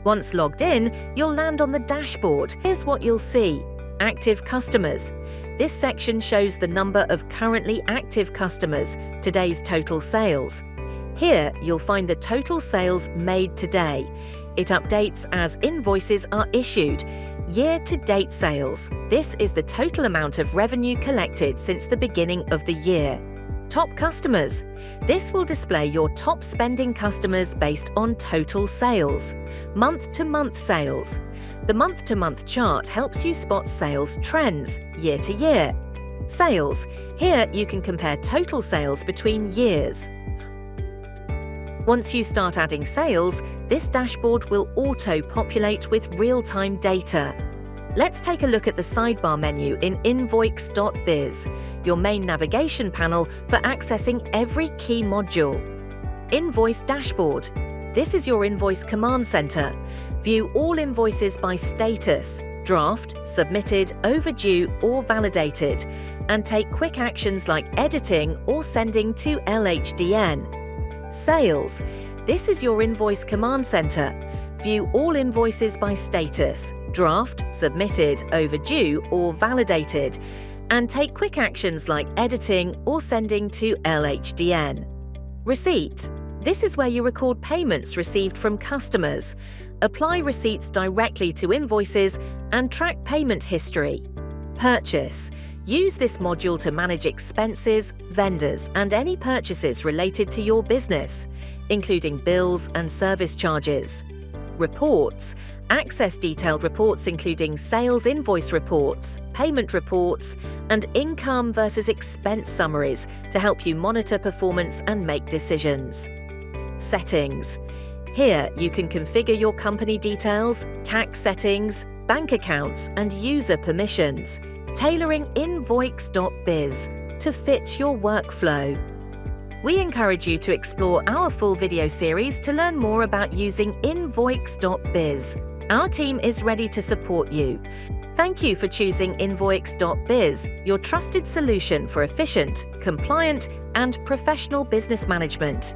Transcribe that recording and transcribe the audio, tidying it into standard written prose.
Once logged in, you'll land on the dashboard. Here's what you'll see. Active customers. This section shows the number of currently active customers, today's total sales. Here, you'll find the total sales made today. It updates as invoices are issued. Year-to-date sales. This is the total amount of revenue collected since the beginning of the year. Top customers. This will display your top spending customers based on total sales. Month-to-month sales. The month-to-month chart helps you spot sales trends, year-to-year. Sales. Here you can compare total sales between years. Once you start adding sales, this dashboard will auto-populate with real-time data. Let's take a look at the sidebar menu in Invoix.biz, your main navigation panel for accessing every key module. Invoice Dashboard. This is your invoice command center. View all invoices by status, draft, submitted, overdue, or validated, and take quick actions like editing or sending to LHDN. Sales. This is your invoice command center. View all invoices by status, draft, submitted, overdue, or validated, and take quick actions like editing or sending to LHDN. Receipt. This is where you record payments received from customers. Apply receipts directly to invoices and track payment history. Purchase. Use this module to manage expenses, vendors, and any purchases related to your business, including bills and service charges. Reports. Access detailed reports including sales invoice reports, payment reports, and income versus expense summaries to help you monitor performance and make decisions. Settings. Here you can configure your company details, tax settings, bank accounts, and user permissions, tailoring Invoix.biz to fit your workflow. We encourage you to explore our full video series to learn more about using Invoix.biz. Our team is ready to support you. Thank you for choosing Invoix.biz, your trusted solution for efficient, compliant, and professional business management.